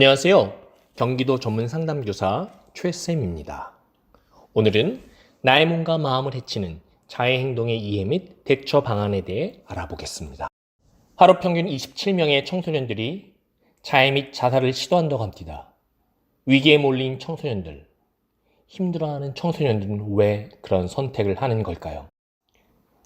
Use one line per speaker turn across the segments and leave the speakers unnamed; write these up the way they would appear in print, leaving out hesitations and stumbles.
안녕하세요. 경기도 전문 상담교사 최쌤입니다. 오늘은 나의 몸과 마음을 해치는 자해 행동의 이해 및 대처 방안에 대해 알아보겠습니다. 하루 평균 27명의 청소년들이 자해 및 자살을 시도한다고 합니다. 위기에 몰린 청소년들, 힘들어하는 청소년들은 왜 그런 선택을 하는 걸까요?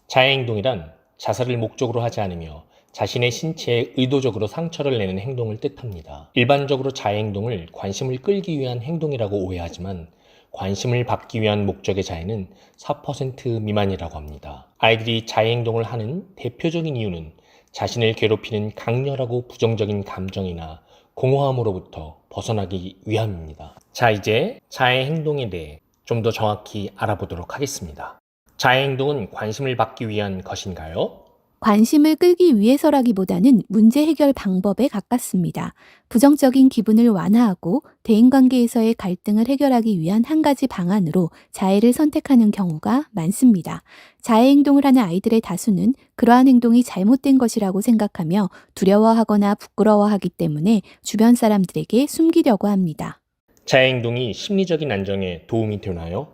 자해 행동이란 자살을 목적으로 하지 않으며 자신의 신체에 의도적으로 상처를 내는 행동을 뜻합니다. 일반적으로 자해 행동을 관심을 끌기 위한 행동이라고 오해하지만 관심을 받기 위한 목적의 자해는 4% 미만이라고 합니다. 아이들이 자해 행동을 하는 대표적인 이유는 자신을 괴롭히는 강렬하고 부정적인 감정이나 공허함으로부터 벗어나기 위함입니다. 자, 이제 자해 행동에 대해 좀 더 정확히 알아보도록 하겠습니다. 자해 행동은 관심을 받기 위한 것인가요?
관심을 끌기 위해서라기보다는 문제 해결 방법에 가깝습니다. 부정적인 기분을 완화하고 대인관계에서의 갈등을 해결하기 위한 한 가지 방안으로 자해를 선택하는 경우가 많습니다. 자해 행동을 하는 아이들의 다수는 그러한 행동이 잘못된 것이라고 생각하며 두려워하거나 부끄러워하기 때문에 주변 사람들에게 숨기려고 합니다.
자해 행동이 심리적인 안정에 도움이 되나요?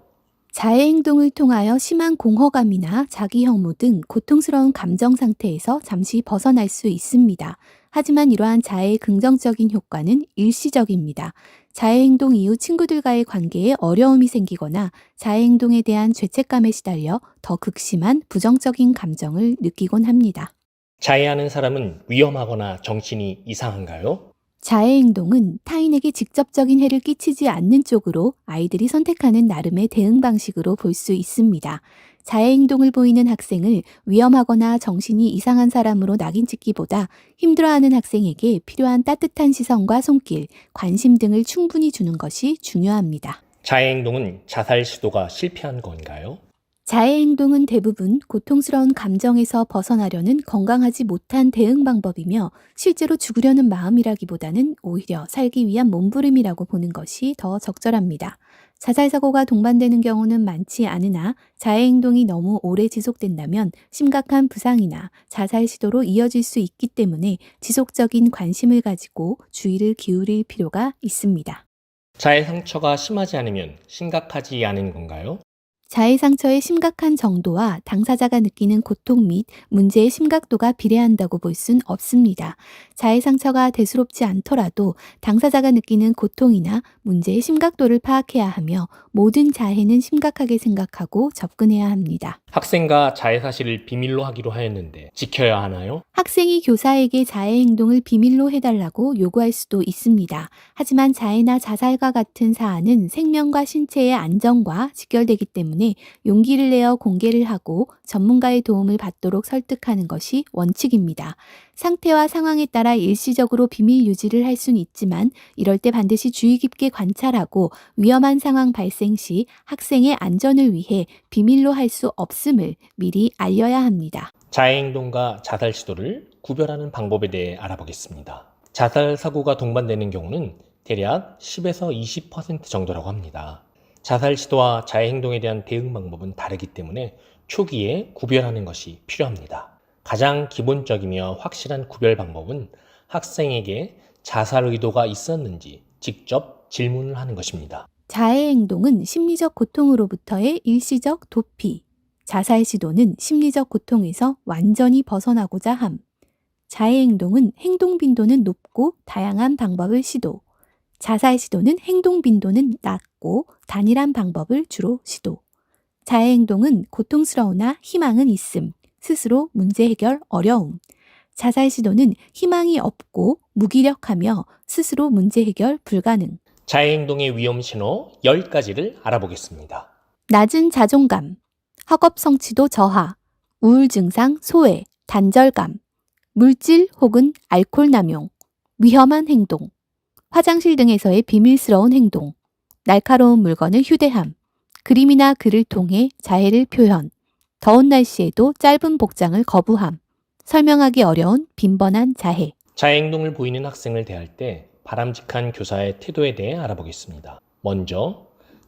자해 행동을 통하여 심한 공허감이나 자기 혐오 등 고통스러운 감정 상태에서 잠시 벗어날 수 있습니다. 하지만 이러한 자해의 긍정적인 효과는 일시적입니다. 자해 행동 이후 친구들과의 관계에 어려움이 생기거나 자해 행동에 대한 죄책감에 시달려 더 극심한 부정적인 감정을 느끼곤 합니다.
자해하는 사람은 위험하거나 정신이 이상한가요?
자해 행동은 타인에게 직접적인 해를 끼치지 않는 쪽으로 아이들이 선택하는 나름의 대응 방식으로 볼 수 있습니다. 자해 행동을 보이는 학생을 위험하거나 정신이 이상한 사람으로 낙인 찍기보다 힘들어하는 학생에게 필요한 따뜻한 시선과 손길, 관심 등을 충분히 주는 것이 중요합니다.
자해 행동은 자살 시도가 실패한 건가요?
자해 행동은 대부분 고통스러운 감정에서 벗어나려는 건강하지 못한 대응 방법이며 실제로 죽으려는 마음이라기보다는 오히려 살기 위한 몸부림이라고 보는 것이 더 적절합니다. 자살 사고가 동반되는 경우는 많지 않으나 자해 행동이 너무 오래 지속된다면 심각한 부상이나 자살 시도로 이어질 수 있기 때문에 지속적인 관심을 가지고 주의를 기울일 필요가 있습니다.
자해 상처가 심하지 않으면 심각하지 않은 건가요?
자해 상처의 심각한 정도와 당사자가 느끼는 고통 및 문제의 심각도가 비례한다고 볼 순 없습니다. 자해 상처가 대수롭지 않더라도 당사자가 느끼는 고통이나 문제의 심각도를 파악해야 하며 모든 자해는 심각하게 생각하고 접근해야 합니다.
학생과 자해 사실을 비밀로 하기로 하였는데 지켜야 하나요?
학생이 교사에게 자해 행동을 비밀로 해달라고 요구할 수도 있습니다. 하지만 자해나 자살과 같은 사안은 생명과 신체의 안전과 직결되기 때문에 용기를 내어 공개를 하고 전문가의 도움을 받도록 설득하는 것이 원칙입니다. 상태와 상황에 따라 일시적으로 비밀 유지를 할 수는 있지만 이럴 때 반드시 주의 깊게 관찰하고 위험한 상황 발생 시 학생의 안전을 위해 비밀로 할 수 없음을 미리 알려야 합니다.
자해 행동과 자살 시도를 구별하는 방법에 대해 알아보겠습니다. 자살 사고가 동반되는 경우는 대략 10에서 20% 정도라고 합니다. 자살 시도와 자해 행동에 대한 대응 방법은 다르기 때문에 초기에 구별하는 것이 필요합니다. 가장 기본적이며 확실한 구별 방법은 학생에게 자살 의도가 있었는지 직접 질문을 하는 것입니다.
자해 행동은 심리적 고통으로부터의 일시적 도피, 자살 시도는 심리적 고통에서 완전히 벗어나고자 함. 자해 행동은 행동 빈도는 높고 다양한 방법을 시도. 자살 시도는 행동 빈도는 낮고 단일한 방법을 주로 시도. 자해 행동은 고통스러우나 희망은 있음, 스스로 문제 해결 어려움. 자살 시도는 희망이 없고 무기력하며 스스로 문제 해결 불가능.
자해 행동의 위험 신호 10가지를 알아보겠습니다.
낮은 자존감, 학업 성취도 저하, 우울 증상 소외, 단절감, 물질 혹은 알코올 남용, 위험한 행동, 화장실 등에서의 비밀스러운 행동, 날카로운 물건을 휴대함, 그림이나 글을 통해 자해를 표현, 더운 날씨에도 짧은 복장을 거부함, 설명하기 어려운 빈번한 자해.
자해 행동을 보이는 학생을 대할 때 바람직한 교사의 태도에 대해 알아보겠습니다. 먼저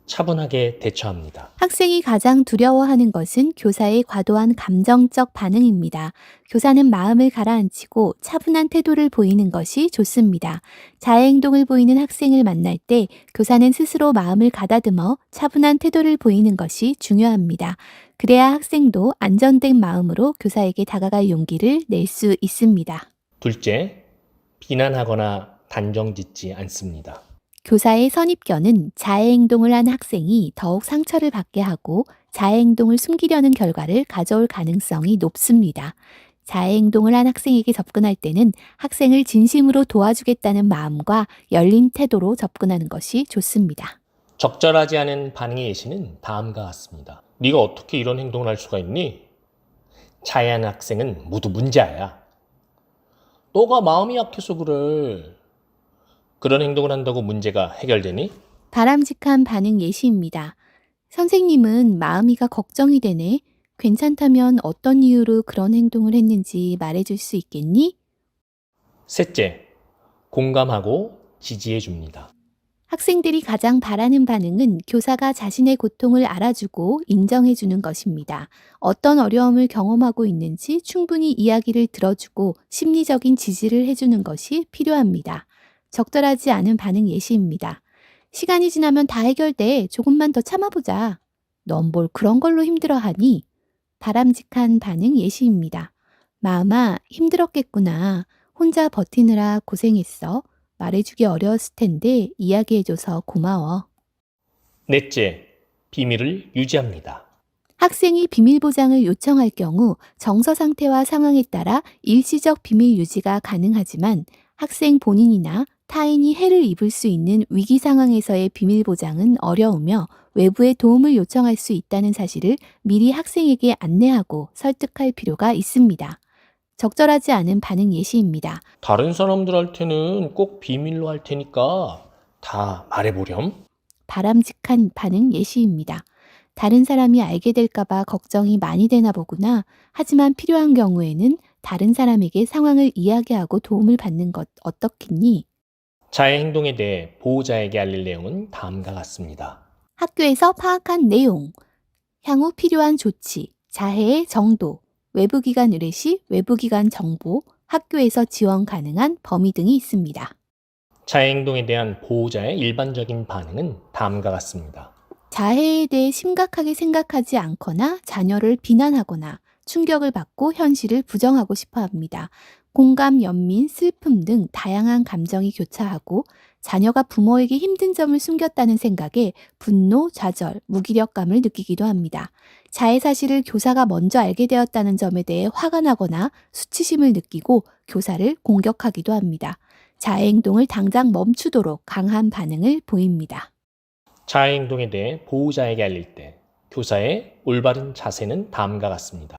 차분하게 대처합니다.
학생이 가장 두려워하는 것은 교사의 과도한 감정적 반응입니다. 교사는 마음을 가라앉히고 차분한 태도를 보이는 것이 좋습니다. 자해 행동을 보이는 학생을 만날 때 교사는 스스로 마음을 가다듬어 차분한 태도를 보이는 것이 중요합니다. 그래야 학생도 안전된 마음으로 교사에게 다가갈 용기를 낼 수 있습니다.
둘째, 비난하거나 단정짓지 않습니다.
교사의 선입견은 자해 행동을 한 학생이 더욱 상처를 받게 하고 자해 행동을 숨기려는 결과를 가져올 가능성이 높습니다. 자해 행동을 한 학생에게 접근할 때는 학생을 진심으로 도와주겠다는 마음과 열린 태도로 접근하는 것이 좋습니다.
적절하지 않은 반응의 예시는 다음과 같습니다. 네가 어떻게 이런 행동을 할 수가 있니? 자해하는 학생은 모두 문제아야. 너가 마음이 약해서 그래. 그런 행동을 한다고 문제가 해결되니?
바람직한 반응 예시입니다. 선생님은 마음이가 걱정이 되네. 괜찮다면 어떤 이유로 그런 행동을 했는지 말해줄 수 있겠니?
셋째, 공감하고 지지해 줍니다.
학생들이 가장 바라는 반응은 교사가 자신의 고통을 알아주고 인정해주는 것입니다. 어떤 어려움을 경험하고 있는지 충분히 이야기를 들어주고 심리적인 지지를 해주는 것이 필요합니다. 적절하지 않은 반응 예시입니다. 시간이 지나면 다 해결돼. 조금만 더 참아보자. 넌 뭘 그런 걸로 힘들어하니? 바람직한 반응 예시입니다. 마음아, 힘들었겠구나. 혼자 버티느라 고생했어. 말해주기 어려웠을 텐데 이야기해줘서 고마워.
넷째, 비밀을 유지합니다.
학생이 비밀 보장을 요청할 경우 정서 상태와 상황에 따라 일시적 비밀 유지가 가능하지만 학생 본인이나 타인이 해를 입을 수 있는 위기 상황에서의 비밀 보장은 어려우며 외부의 도움을 요청할 수 있다는 사실을 미리 학생에게 안내하고 설득할 필요가 있습니다. 적절하지 않은 반응 예시입니다.
다른 사람들한테는 꼭 비밀로 할 테니까 다 말해보렴.
바람직한 반응 예시입니다. 다른 사람이 알게 될까봐 걱정이 많이 되나 보구나. 하지만 필요한 경우에는 다른 사람에게 상황을 이야기하고 도움을 받는 것 어떻겠니?
자해 행동에 대해 보호자에게 알릴 내용은 다음과 같습니다.
학교에서 파악한 내용, 향후 필요한 조치, 자해의 정도, 외부기관 의뢰시 외부기관 정보, 학교에서 지원 가능한 범위 등이 있습니다.
자해 행동에 대한 보호자의 일반적인 반응은 다음과 같습니다.
자해에 대해 심각하게 생각하지 않거나 자녀를 비난하거나 충격을 받고 현실을 부정하고 싶어 합니다. 공감, 연민, 슬픔 등 다양한 감정이 교차하고 자녀가 부모에게 힘든 점을 숨겼다는 생각에 분노, 좌절, 무기력감을 느끼기도 합니다. 자해 사실을 교사가 먼저 알게 되었다는 점에 대해 화가 나거나 수치심을 느끼고 교사를 공격하기도 합니다. 자해 행동을 당장 멈추도록 강한 반응을 보입니다.
자해 행동에 대해 보호자에게 알릴 때 교사의 올바른 자세는 다음과 같습니다.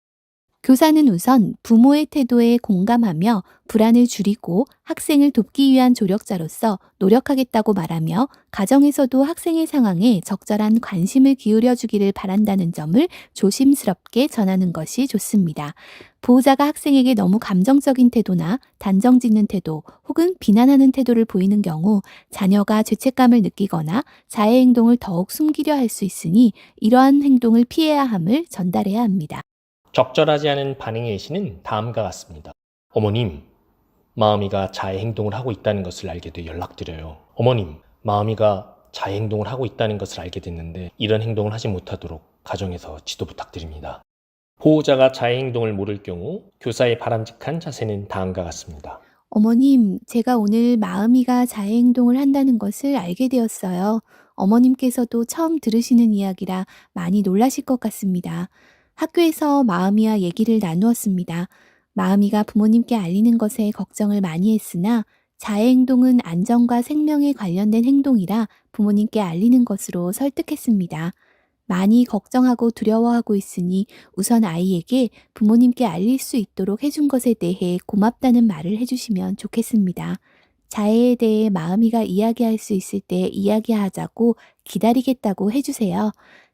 교사는 우선 부모의 태도에 공감하며 불안을 줄이고 학생을 돕기 위한 조력자로서 노력하겠다고 말하며 가정에서도 학생의 상황에 적절한 관심을 기울여 주기를 바란다는 점을 조심스럽게 전하는 것이 좋습니다. 보호자가 학생에게 너무 감정적인 태도나 단정 짓는 태도 혹은 비난하는 태도를 보이는 경우 자녀가 죄책감을 느끼거나 자해 행동을 더욱 숨기려 할 수 있으니 이러한 행동을 피해야 함을 전달해야 합니다.
적절하지 않은 반응의 예시는 다음과 같습니다. 어머님, 마음이가 자해 행동을 하고 있다는 것을 알게 돼 연락드려요. 어머님, 마음이가 자해 행동을 하고 있다는 것을 알게 됐는데 이런 행동을 하지 못하도록 가정에서 지도 부탁드립니다. 보호자가 자해 행동을 모를 경우 교사의 바람직한 자세는 다음과 같습니다.
어머님, 제가 오늘 마음이가 자해 행동을 한다는 것을 알게 되었어요. 어머님께서도 처음 들으시는 이야기라 많이 놀라실 것 같습니다. 학교에서 마음이와 얘기를 나누었습니다. 마음이가 부모님께 알리는 것에 걱정을 많이 했으나 자해 행동은 안전과 생명에 관련된 행동이라 부모님께 알리는 것으로 설득했습니다. 많이 걱정하고 두려워하고 있으니 우선 아이에게 부모님께 알릴 수 있도록 해준 것에 대해 고맙다는 말을 해주시면 좋겠습니다. 자해에 대해 마음이가 이야기할 수 있을 때 이야기하자고 기다리겠다고 해주세요.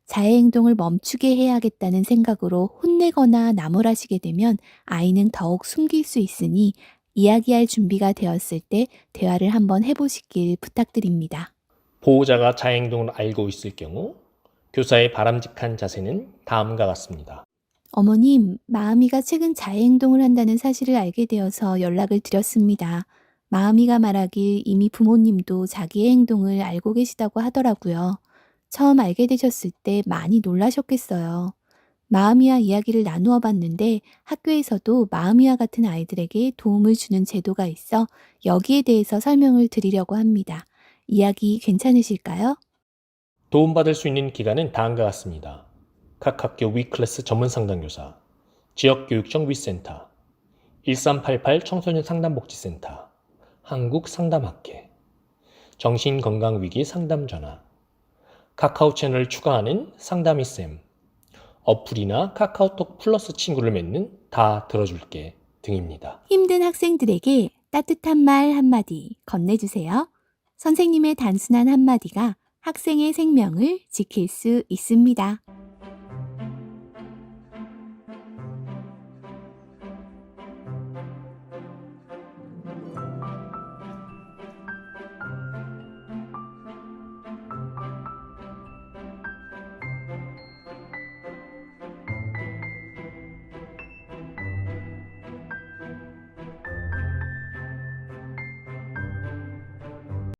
자해 행동을 멈추게 해야겠다는 생각으로 혼내거나 나무라시게 되면 아이는 더욱 숨길 수 있으니 이야기할 준비가 되었을 때 대화를 한번 해보시길 부탁드립니다.
보호자가 자해행동을 알고 있을 경우 교사의 바람직한 자세는 다음과 같습니다.
어머님, 마음이가 최근 자해 행동을 한다는 사실을 알게 되어서 연락을 드렸습니다. 마음이가 말하길 이미 부모님도 자기의 행동을 알고 계시다고 하더라고요. 처음 알게 되셨을 때 많이 놀라셨겠어요. 마음이와 이야기를 나누어 봤는데 학교에서도 마음이와 같은 아이들에게 도움을 주는 제도가 있어 여기에 대해서 설명을 드리려고 합니다. 이야기 괜찮으실까요?
도움받을 수 있는 기관은 다음과 같습니다. 각 학교 위클래스 전문 상담교사, 지역교육청 위센터, 1388 청소년 상담복지센터, 한국상담학회, 정신건강위기 상담전화, 카카오 채널을 추가하는 상담이쌤, 어플이나 카카오톡 플러스 친구를 맺는 다 들어줄게 등입니다.
힘든 학생들에게 따뜻한 말 한마디 건네주세요. 선생님의 단순한 한마디가 학생의 생명을 지킬 수 있습니다.